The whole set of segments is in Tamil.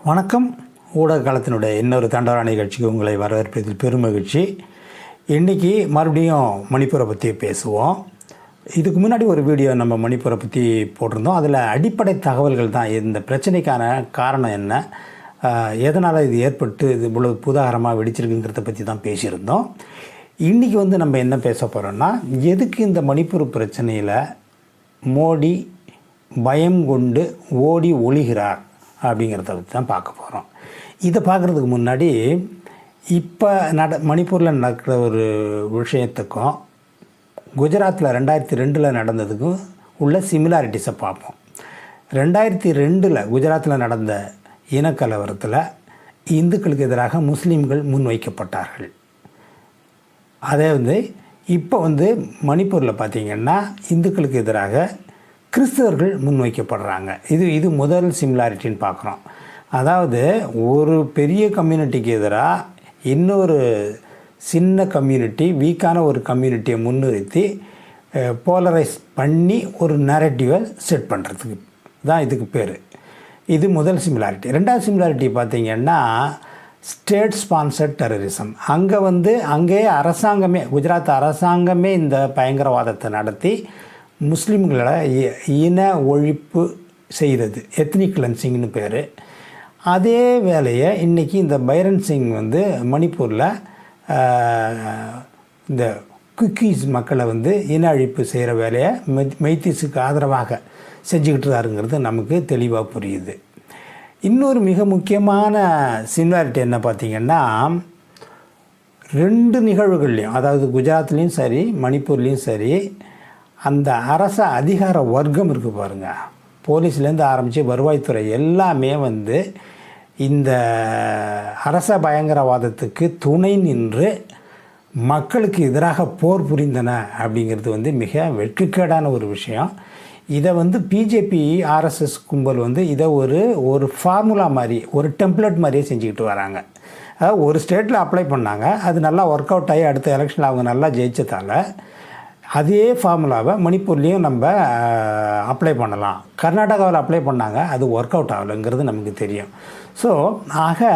வணக்கம். ஊடக காலத்தினுடைய இன்னொரு தண்டவாள நிகழ்ச்சிக்கு உங்களை வரவேற்பதில் பெருமகிழ்ச்சி. இன்றைக்கி மறுபடியும் மணிப்பூரை பற்றி பேசுவோம். இதுக்கு முன்னாடி ஒரு வீடியோ நம்ம மணிப்பூரை பற்றி போட்டிருந்தோம். அதில் அடிப்படை தகவல்கள் தான், இந்த பிரச்சனைக்கான காரணம் என்ன, எதனால் இது ஏற்பட்டு இது இவ்வளோ பூதாகரமாக வெடிச்சிருக்குங்கிறத பற்றி தான் பேசியிருந்தோம். இன்றைக்கி நம்ம என்ன பேச போகிறோன்னா, எதுக்கு இந்த மணிப்பூர் பிரச்சனையில் மோடி பயம் கொண்டு ஓடி ஒளிகிறார் அப்படிங்கிறத பற்றி தான் பார்க்க போகிறோம். இதை பார்க்குறதுக்கு முன்னாடி இப்போ மணிப்பூரில் நடக்கிற ஒரு விஷயத்துக்கும் குஜராத்தில் 2002 நடந்ததுக்கும் உள்ள சிமிலாரிட்டிஸை பார்ப்போம். 2002 குஜராத்தில் நடந்த இனக்கலவரத்தில் இந்துக்களுக்கு எதிராக முஸ்லீம்கள் முன்வைக்கப்பட்டார்கள். அதே இப்போ மணிப்பூரில் பார்த்திங்கன்னா இந்துக்களுக்கு எதிராக கிறிஸ்தவர்கள் முன்வைக்கப்படுறாங்க. இது முதல் சிமிலாரிட்டின்னு பார்க்குறோம். அதாவது ஒரு பெரிய கம்யூனிட்டிக்கு எதிராக இன்னொரு சின்ன கம்யூனிட்டி, வீக்கான ஒரு கம்யூனிட்டியை முன்னிறுத்தி போலரைஸ் பண்ணி ஒரு நரேட்டிவை செட் பண்ணுறதுக்கு தான் இதுக்கு பேர். இது முதல் சிமிலாரிட்டி. ரெண்டாவது சிமிலாரிட்டி பார்த்திங்கன்னா ஸ்டேட் ஸ்பான்சர்ட் டெரரிசம். அங்கே அரசாங்கமே, குஜராத் அரசாங்கமே இந்த பயங்கரவாதத்தை நடத்தி முஸ்லீம்களை இன ஒழிப்பு செய்கிறது, எத்னிக் கிளென்சிங்னு பேர். அதே வேலையை இன்றைக்கி இந்த பைரன் சிங் மணிப்பூரில் இந்த குக்கீஸ் மக்களை இன அழிப்பு செய்கிற வேலையை மெய்த்தீஸுக்கு ஆதரவாக செஞ்சுக்கிட்டுருக்காருங்கிறது நமக்கு தெளிவாக புரியுது. இன்னொரு மிக முக்கியமான சிமிலாரிட்டி என்ன பார்த்திங்கன்னா, 2 நிகழ்வுகள்லையும், அதாவது குஜராத்லேயும் சரி மணிப்பூர்லேயும் சரி, அந்த அரச அதிகார வர்க்கம் இருக்குது பாருங்கள், போலீஸ்லேருந்து ஆரம்பித்து வருவாய்த்துறை எல்லாமே இந்த அரச பயங்கரவாதத்துக்கு துணை நின்று மக்களுக்கு எதிராக போர் புரிந்தன அப்படிங்கிறது மிக வெட்கக்கேடான ஒரு விஷயம். இதை பிஜேபி ஆர்எஸ்எஸ் கும்பல் இதை ஒரு ஃபார்முலா மாதிரி, ஒரு டெம்ப்ளேட் மாதிரியே செஞ்சுக்கிட்டு வராங்க. அதாவது ஒரு ஸ்டேட்டில் அப்ளை பண்ணாங்க, அது நல்லா ஒர்க் அவுட் ஆகி அடுத்த எலெக்ஷனில் அவங்க நல்லா ஜெயிச்சதால் அதே ஃபார்முலாவை மணிப்பூர்லேயும் நம்ம அப்ளை பண்ணலாம். கர்நாடகாவில் அப்ளை பண்ணாங்க, அது ஒர்க் அவுட் ஆகலைங்கிறது நமக்கு தெரியும். ஸோ ஆக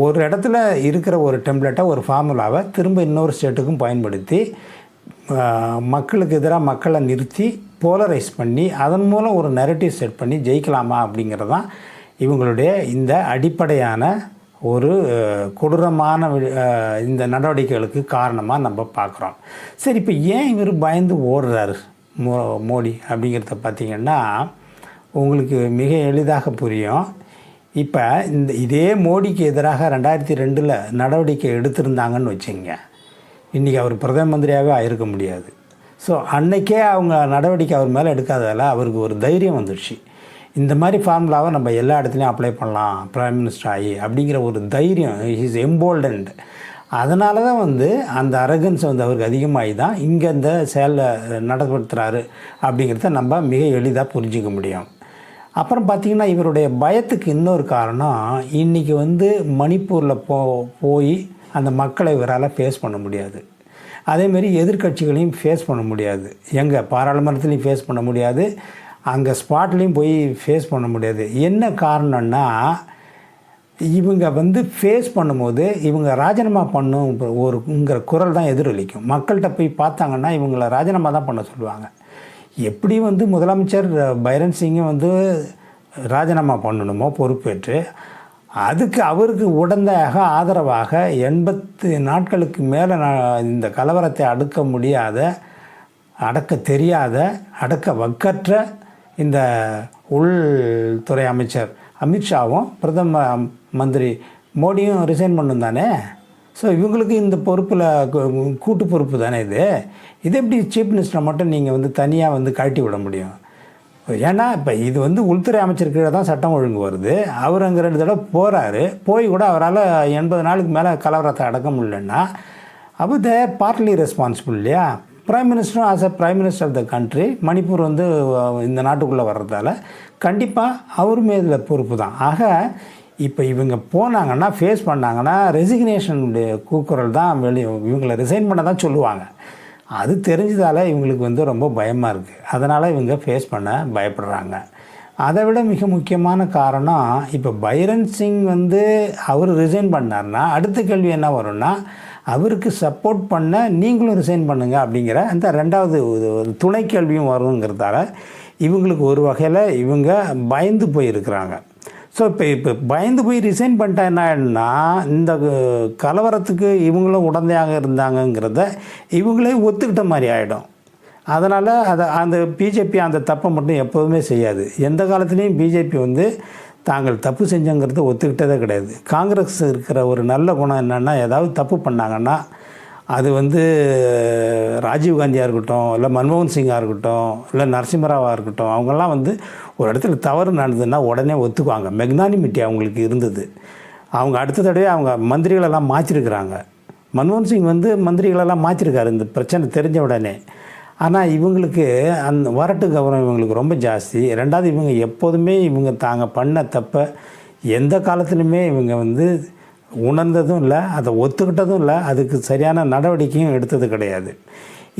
ஒரு இடத்துல இருக்கிற ஒரு டெம்ப்ளேட்டை, ஒரு ஃபார்முலாவை திரும்ப இன்னொரு ஸ்டேட்டுக்கும் பயன்படுத்தி மக்களுக்கு எதிராக மக்களை நிறுத்தி போலரைஸ் பண்ணி அதன் மூலம் ஒரு நெரட்டிவ் செட் பண்ணி ஜெயிக்கலாமா அப்படிங்கிறது தான் இவங்களுடைய இந்த அடிப்படையான ஒரு கொடூரமான இந்த நடவடிக்கைகளுக்கு காரணமாக நம்ம பார்க்குறோம். சரி, இப்போ ஏன் இவர் பயந்து ஓடுறாரு மோடி அப்படிங்கிறத பார்த்திங்கன்னா உங்களுக்கு மிக எளிதாக புரியும். இப்போ இதே மோடிக்கு எதிராக 2002 நடவடிக்கை எடுத்திருந்தாங்கன்னு வச்சுங்க, இன்றைக்கி அவர் பிரதம மந்திரியாகவே ஆயிருக்க முடியாது. ஸோ அன்றைக்கே அவங்க நடவடிக்கை அவர் மேலே எடுக்காததால் அவருக்கு ஒரு தைரியம் வந்துடுச்சு. இந்த மாதிரி ஃபார்முலாவை நம்ம எல்லா இடத்துலையும் அப்ளை பண்ணலாம், ப்ரைம் மினிஸ்டர் ஆகி அப்படிங்கிற ஒரு தைரியம், இஸ் எம்போல்டன்ட். அதனால தான் அந்த அரகன்ஸ் அவருக்கு அதிகமாகி தான் இங்கே இந்த செயலில் நடப்படுத்துகிறாரு அப்படிங்கிறத நம்ம மிக எளிதாக புரிஞ்சிக்க முடியும். அப்புறம் பார்த்திங்கன்னா இவருடைய பயத்துக்கு இன்னொரு காரணம், இன்றைக்கி மணிப்பூரில் போய் அந்த மக்களை இவரால் ஃபேஸ் பண்ண முடியாது. அதேமாரி எதிர்கட்சிகளையும் ஃபேஸ் பண்ண முடியாது, எங்கள் பாராளுமன்றத்துலேயும் ஃபேஸ் பண்ண முடியாது, அங்கே ஸ்பாட்லேயும் போய் ஃபேஸ் பண்ண முடியாது. என்ன காரணம்னா, இவங்க ஃபேஸ் பண்ணும்போது இவங்க ராஜினாமா ஒருங்கிற குரல் தான் எதிரொலிக்கும். மக்கள்கிட்ட போய் பார்த்தாங்கன்னா இவங்களை ராஜினாமா தான் பண்ண சொல்லுவாங்க. எப்படி முதலமைச்சர் பைரன் சிங்கும் ராஜினாமா பண்ணணுமோ பொறுப்பேற்று, அதுக்கு அவருக்கு உடந்தையாக ஆதரவாக 80 நாட்களுக்கு மேலே இந்த கலவரத்தை அடக்க முடியாத, அடக்க தெரியாத, அடக்க வக்கற்ற இந்த உள்துறை அமைச்சர் அமித்ஷாவும் பிரதம மந்திரி மோடியும் ரிசைன் பண்ணணும் தானே. ஸோ இவங்களுக்கு இந்த பொறுப்பில் கூட்டு பொறுப்பு தானே இது எப்படி சீஃப் மினிஸ்டரை மட்டும் நீங்கள் தனியாக கழட்டி விட முடியும்? ஏன்னா இப்போ இது உள்துறை அமைச்சர் கீழே தான் சட்டம் ஒழுங்கு வருது. அவர் அங்கே 2 தடவை போகிறாரு, போய் கூட அவரால் 80 நாளுக்கு மேலே கலவரத்தை அடக்க முடியலன்னா அப்போ தேர் பார்ட்லி ரெஸ்பான்சிபிள் இல்லையா? ப்ரைம் மினிஸ்டரும் as a prime minister of the country, Manipur இந்த நாட்டுக்குள்ளே வர்றதால கண்டிப்பாக அவருமே இதில் பொறுப்பு தான். ஆக இப்போ இவங்க போனாங்கன்னா, ஃபேஸ் பண்ணாங்கன்னா, ரெசிக்னேஷனுடைய கூக்குரல் தான் இவங்களை ரிசைன் பண்ண தான் சொல்லுவாங்க. அது தெரிஞ்சதால் இவங்களுக்கு ரொம்ப பயமாக இருக்குது. அதனால் இவங்க ஃபேஸ் பண்ண பயப்படுறாங்க. அதை விட மிக முக்கியமான காரணம், இப்போ பைரன் சிங் வந்து அவர் ரிசைன் பண்ணார்னா அடுத்த கேள்வி என்ன வரும்னா, அவருக்கு சப்போர்ட் பண்ண நீங்களும் ரிசைன் பண்ணுங்கள் அப்படிங்கிற அந்த ரெண்டாவது துணை கேள்வியும் வருங்கிறதால இவங்களுக்கு ஒரு வகையில் இவங்க பயந்து போயிருக்கிறாங்க. ஸோ இப்போ பயந்து போய் ரிசைன் பண்ணிட்டா என்ன, இந்த கலவரத்துக்கு இவங்களும் உடந்தையாக இருந்தாங்கங்கிறத இவங்களே ஒத்துக்கிட்ட மாதிரி ஆகிடும். அதனால் அந்த பிஜேபி அந்த தப்பை மட்டும் எப்போதுமே செய்யாது. எந்த காலத்துலேயும் பிஜேபி வந்து தாங்கள் தப்பு செஞ்சங்கிறத ஒத்துக்கிட்டதே கிடையாது. காங்கிரஸ் இருக்கிற ஒரு நல்ல குணம் என்னென்னா, ஏதாவது தப்பு பண்ணாங்கன்னா அது வந்து ராஜீவ்காந்தியாக இருக்கட்டும், இல்லை மன்மோகன் சிங்காக இருக்கட்டும், இல்லை நரசிம்மராவாக இருக்கட்டும், அவங்கெல்லாம் வந்து ஒரு இடத்துல தவறு நடந்ததுன்னா உடனே ஒத்துக்குவாங்க. மெக்னானிமிட்டி அவங்களுக்கு இருந்தது. அவங்க அடுத்த தடவை அவங்க மந்திரிகளெல்லாம் மாற்றிருக்கிறாங்க. மன்மோகன் சிங் வந்து மந்திரிகளெல்லாம் மாற்றிருக்காரு இந்த பிரச்சனை தெரிஞ்ச உடனே. ஆனால் இவங்களுக்கு அந்த வரட்டு கௌரவம் இவங்களுக்கு ரொம்ப ஜாஸ்தி. ரெண்டாவது இவங்க எப்போதுமே இவங்க தாங்க பண்ண தப்பை எந்த காலத்துலையுமே இவங்க வந்து உணர்ந்ததும் இல்லை, அதை ஒத்துக்கிட்டதும் இல்லை, அதுக்கு சரியான நடவடிக்கையும் எடுத்தது கிடையாது.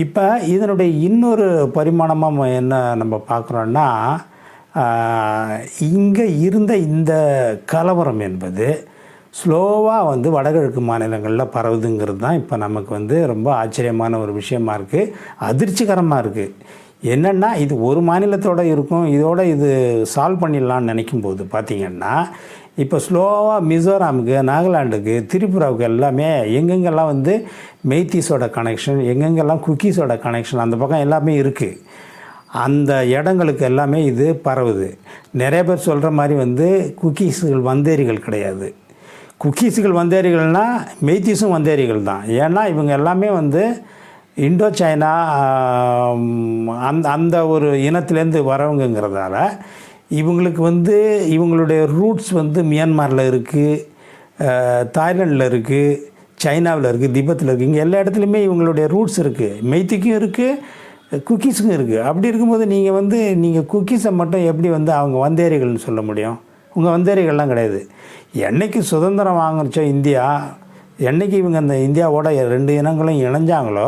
இப்போ இதனுடைய இன்னொரு பரிமாணமாக என்ன நம்ம பார்க்குறோன்னா, இங்கே இருந்த இந்த கலவரம் என்பது ஸ்லோவாக வந்து வடகிழக்கு மாநிலங்களில் பரவுதுங்கிறது தான் இப்போ நமக்கு வந்து ரொம்ப ஆச்சரியமான ஒரு விஷயமா இருக்குது, அதிர்ச்சிகரமாக இருக்குது. என்னென்னா, இது ஒரு மாநிலத்தோடு இருக்கும், இதோட இது சால்வ் பண்ணிடலான்னு நினைக்கும்போது பார்த்திங்கன்னா, இப்போ ஸ்லோவாக மிசோராமுக்கு, நாகாலாண்டுக்கு, திரிபுராவுக்கு எல்லாமே எங்கெங்கெல்லாம் வந்து மெய்த்தீஸோட கனெக்ஷன், எங்கெங்கெல்லாம் குக்கீஸோட கனெக்ஷன் அந்த பக்கம் எல்லாமே இருக்குது. அந்த இடங்களுக்கு எல்லாமே இது பரவுது. நிறைய பேர் சொல்கிற மாதிரி வந்து குக்கீஸுகள் வந்தேரிகள் கிடையாது. குக்கீஸுகள் வந்தேரிகள்னால் மெய்த்தீஸும் வந்தேரிகள் தான். ஏன்னா இவங்க எல்லாமே வந்து இண்டோ சைனா அந்த ஒரு இனத்துலேருந்து வரவங்கிறதால இவங்களுக்கு வந்து இவங்களுடைய ரூட்ஸ் வந்து மியான்மரில் இருக்குது, தாய்லாண்டில் இருக்குது, சைனாவில் இருக்குது, திபெத்தில் இருக்குது. இங்கே எல்லா இடத்துலையுமே இவங்களுடைய ரூட்ஸ் இருக்குது. மெய்த்திக்கும் இருக்குது, குக்கீஸுக்கும் இருக்குது. அப்படி இருக்கும்போது நீங்கள் குக்கீஸை மட்டும் எப்படி வந்து அவங்க வந்தேரிகள்னு சொல்ல முடியும்? உங்கள் வந்தேரிகள்லாம் கிடையாது. என்றைக்கு சுதந்திரம் வாங்கிச்சோ இந்தியா, என்றைக்கு இவங்க அந்த இந்தியாவோட 2 இனங்களும் இணைஞ்சாங்களோ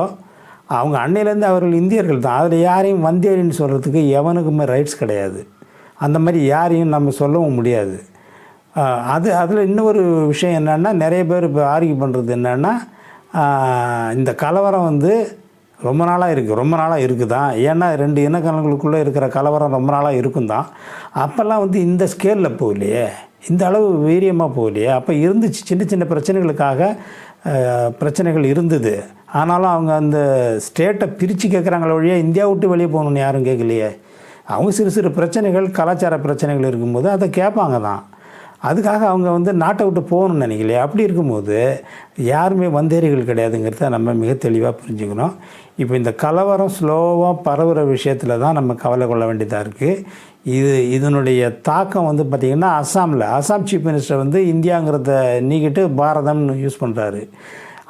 அவங்க அன்னையிலேருந்து அவர்கள் இந்தியர்கள் தான். அதில் யாரையும் வந்தேரின்னு சொல்கிறதுக்கு எவனுக்குமே ரைட்ஸ் கிடையாது. அந்த மாதிரி யாரையும் நம்ம சொல்லவும் முடியாது. அதில் இன்னொரு விஷயம் என்னென்னா, நிறைய பேர் இப்போ ஆர்கியூ பண்ணுறது என்னென்னா, இந்த கலவரம் வந்து ரொம்ப நாளாக இருக்குதான். ஏன்னா 2 இனக்கலங்களுக்குள்ளே இருக்கிற கலவரம் ரொம்ப நாளாக இருக்கும் தான். அப்போல்லாம் வந்து இந்த ஸ்கேலில் போகலையே, இந்த அளவு வீரியமாக போகலையே. அப்போ இருந்துச்சு, சின்ன சின்ன பிரச்சனைகளுக்காக பிரச்சனைகள் இருந்தது. ஆனாலும் அவங்க அந்த ஸ்டேட்டை பிரித்து கேட்குறாங்களே ஒழிய இந்தியா விட்டு வெளியே போகணுன்னு யாரும் கேட்கலையே. அவங்க சிறு பிரச்சனைகள், கலாச்சார பிரச்சனைகள் இருக்கும்போது அதை கேட்பாங்க தான். அதுக்காக அவங்க வந்து நாட்டை விட்டு போகணும்னு நினைக்கலையே. அப்படி இருக்கும்போது யாருமே வந்தேரிகள் கிடையாதுங்கிறத நம்ம மிக தெளிவாக புரிஞ்சுக்கணும். இப்போ இந்த கலவரம் ஸ்லோவாக பரவுகிற விஷயத்தில் தான் நம்ம கவலை கொள்ள வேண்டியதாக இருக்குது. இதனுடைய தாக்கம் வந்து பார்த்திங்கன்னா, அசாம் சீஃப் மினிஸ்டர் வந்து இந்தியாங்கிறத நீக்கிட்டு பாரதம்னு யூஸ் பண்ணுறாரு.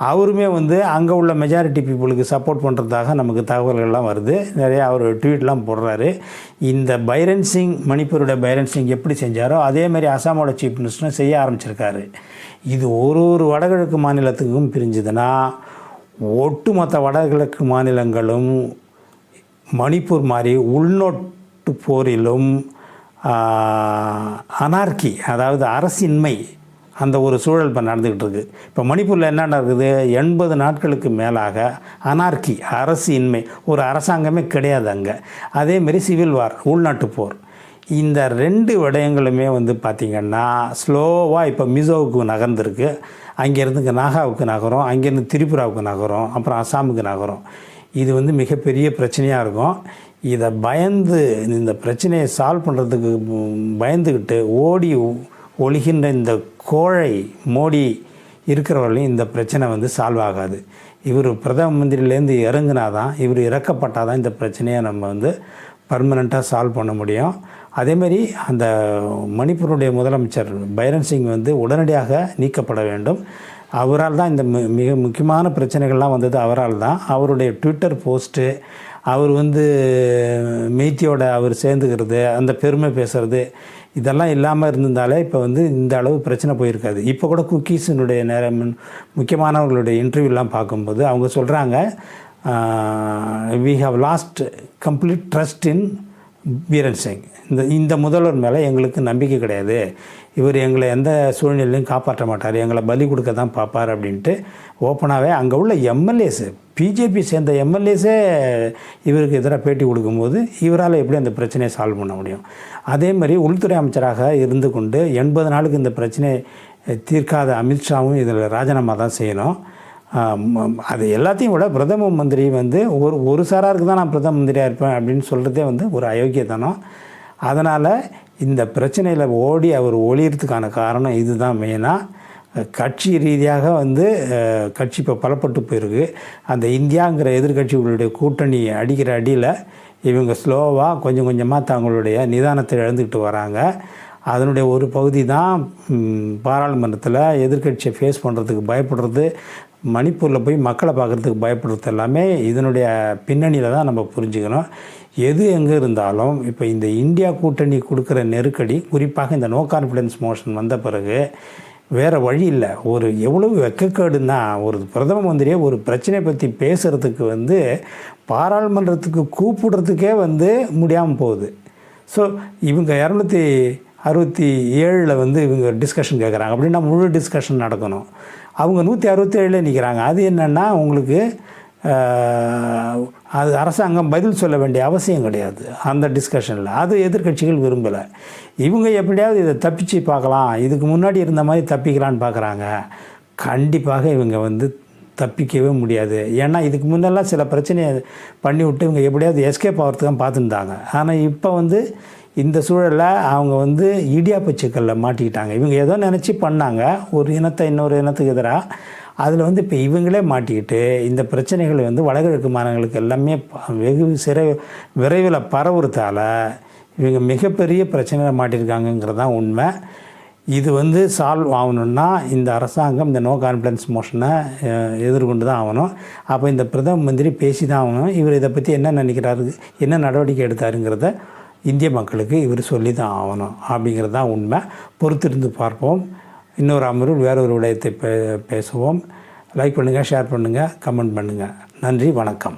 அவருமே வந்து அங்கே உள்ள மெஜாரிட்டி பீப்புளுக்கு சப்போர்ட் பண்ணுறதாக நமக்கு தகவல்கள்லாம் வருது. நிறையா அவர் ட்வீட்லாம் போடுறாரு. இந்த பைரன் சிங், மணிப்பூருடைய பைரன் சிங் எப்படி செஞ்சாரோ அதேமாதிரி அசாமோட சீஃப் மினிஸ்டரும் செய்ய ஆரம்பிச்சிருக்காரு. இது ஒரு வடகிழக்கு மாநிலத்துக்கும் பிரிஞ்சுதுன்னா ஒட்டுமொத்த வடகிழக்கு மாநிலங்களும் மணிப்பூர் மாதிரி உள்நாட்டு போரிலும் அனார்கி, அதாவது அரசின்மை, அந்த ஒரு சூழல் இப்போ நடந்துக்கிட்டு இருக்குது. இப்போ மணிப்பூரில் என்ன நடக்குது? 80 நாட்களுக்கு மேலாக அனார்கி, அரசின்மை, ஒரு அரசாங்கமே கிடையாது அங்கே. அதேமாரி சிவில் வார், உள்நாட்டு போர். இந்த 2 விடயங்களுமே வந்து பார்த்திங்கன்னா ஸ்லோவாக இப்போ மிசோவுக்கு நகர்ந்துருக்கு. அங்கேருந்து நாகாவுக்கு நகரும், அங்கேருந்து திரிபுராவுக்கு நகரும், அப்புறம் அசாமுக்கு நகரும். இது வந்து மிகப்பெரிய பிரச்சனையாக இருக்கும். இதை இந்த பிரச்சனையை சால்வ் பண்ணுறதுக்கு பயந்துக்கிட்டு ஓடி ஒழிகின்ற இந்த கோழை மோடி இருக்கிறவர்களையும் இந்த பிரச்சனை வந்து சால்வ் ஆகாது. இவர் பிரதம மந்திரியிலேருந்து இறங்குனா தான், இவர் இறக்கப்பட்டால் தான் இந்த பிரச்சனையை நம்ம வந்து பர்மனெண்ட்டாக சால்வ் பண்ண முடியும். அதேமாரி அந்த மணிப்பூருடைய முதலமைச்சர் பைரன் சிங் வந்து உடனடியாக நீக்கப்பட வேண்டும். அவரால் தான் இந்த மிக முக்கியமான பிரச்சனைகள்லாம் வந்தது அவரால் தான். அவருடைய ட்விட்டர் போஸ்ட்டு, அவர் வந்து மெய்த்தியோட அவர் சேர்ந்துக்கிறது, அந்த பெருமை பேசுகிறது, இதெல்லாம் இல்லாமல் இருந்திருந்தாலே இப்போ வந்து இந்த அளவு பிரச்சனை போயிருக்காது. இப்போ கூட குக்கீஸினுடைய முக்கியமானவர்களுடைய இன்டர்வியூலாம் பார்க்கும்போது அவங்க சொல்கிறாங்க, we have lost complete trust in Biren Singh இந்த முதல்வர் மேலே எங்களுக்கு நம்பிக்கை கிடையாது, இவர் எங்களை எந்த சூழ்நிலையும் காப்பாற்ற மாட்டார், எங்களை பலி கொடுக்க தான் பார்ப்பார் அப்படின்ட்டு ஓப்பனாகவே அங்கே உள்ள எம்எல்ஏஸு, பிஜேபி சேர்ந்த எம்எல்ஏஸே இவருக்கு எதிராக பேட்டி கொடுக்கும்போது இவரால் எப்படி அந்த பிரச்சனையை சால்வ் பண்ண முடியும்? அதே மாதிரி உள்துறை அமைச்சராக இருந்து கொண்டு 80 நாளுக்கு இந்த பிரச்சனையை தீர்க்காத அமித்ஷாவும் இதில் ராஜினாமா தான் செய்யணும். அது எல்லாத்தையும் விட பிரதம மந்திரி வந்து ஒரு சாராருக்கு தான் நான் பிரதம மந்திரியாக இருப்பேன் அப்படின்னு சொல்கிறதே வந்து ஒரு அயோக்கியத்தனம். அதனால் இந்த பிரச்சனையில் ஓடி அவர் ஒளியறதுக்கான காரணம் இதுதான். மெயினாக கட்சி ரீதியாக வந்து கட்சி இப்போ பலப்பட்டு போயிருக்கு. அந்த இந்தியாங்கிற எதிர்கட்சிகளுடைய கூட்டணி அடிக்கிற அடியில் இவங்க ஸ்லோவாக கொஞ்சம் கொஞ்சமாக தங்களுடைய நிதானத்தை இழந்துக்கிட்டு வராங்க. அதனுடைய ஒரு பகுதி தான் பாராளுமன்றத்தில் எதிர்கட்சியை ஃபேஸ் பண்ணுறதுக்கு பயப்படுறது, மணிப்பூரில் போய் மக்களை பார்க்குறதுக்கு பயப்படுறது எல்லாமே இதனுடைய பின்னணியில் தான் நம்ம புரிஞ்சுக்கணும். எது எங்கே இருந்தாலும் இப்போ இந்த இந்தியா கூட்டணி கொடுக்குற நெருக்கடி, குறிப்பாக இந்த நோ கான்ஃபிடன்ஸ் மோஷன் வந்த பிறகு வேறு வழி இல்லை. ஒரு எவ்வளவு வெக்கக்கேடுன்னா, ஒரு பிரதம மந்திரியை ஒரு பிரச்சனையை பற்றி பேசுகிறதுக்கு வந்து பாராளுமன்றத்துக்கு கூப்பிடுறதுக்கே வந்து முடியாமல் போகுது. ஸோ இவங்க 267 வந்து இவங்க டிஸ்கஷன் கேட்குறாங்க அப்படின்னா முழு டிஸ்கஷன் நடக்கணும். அவங்க 167 நிற்கிறாங்க. அது என்னென்னா உங்களுக்கு அது அரசாங்கம் பதில் சொல்ல வேண்டிய அவசியம் கிடையாது அந்த டிஸ்கஷனில். அது எதிர்கட்சிகள் விரும்பலை. இவங்க எப்படியாவது இதை தப்பிச்சு பார்க்கலாம், இதுக்கு முன்னாடி இருந்த மாதிரி தப்பிக்கலான்னு பார்க்குறாங்க. கண்டிப்பாக இவங்க வந்து தப்பிக்கவே முடியாது. ஏன்னா இதுக்கு முன்னெல்லாம் சில பிரச்சனையை பண்ணிவிட்டு இவங்க எப்படியாவது எஸ்கேப் ஆகிறதுக்கு தான் பார்த்துருந்தாங்க. ஆனால் இப்போ வந்து இந்த சூழலில் அவங்க வந்து இடியாப்ப சிக்கலில் மாட்டிக்கிட்டாங்க. இவங்க ஏதோ நினச்சி பண்ணாங்க ஒரு இனத்தை இன்னொரு இனத்துக்கு எதிராக. அதில் வந்து இப்போ இவங்களே மாட்டிக்கிட்டு இந்த பிரச்சனைகள் வந்து வடகிழக்கு மாநிலங்களுக்கு எல்லாமே வெகு விரைவில் பரவுறதால இவங்க மிகப்பெரிய பிரச்சனையில் மாட்டியிருக்காங்கங்கிறது தான் உண்மை. இது வந்து சால்வ் ஆகணுன்னா இந்த அரசாங்கம் இந்த நோ கான்ஃபிடன்ஸ் மோஷனை எதிர்கொண்டு தான் ஆகணும். அப்போ இந்த பிரதம மந்திரி பேசி தான் ஆகணும். இவர் இதை பற்றி என்ன நினைக்கிறாரு, என்ன நடவடிக்கை எடுத்தாருங்கிறத இந்திய மக்களுக்கு இவர் சொல்லி தான் ஆகணும் அப்படிங்கிறது தான் உண்மை. பொறுத்திருந்து பார்ப்போம். இன்னொரு அமர்வில் வேறொரு விடயத்தை பேசுவோம். லைக் பண்ணுங்கள், ஷேர் பண்ணுங்கள், கமெண்ட் பண்ணுங்கள். நன்றி, வணக்கம்.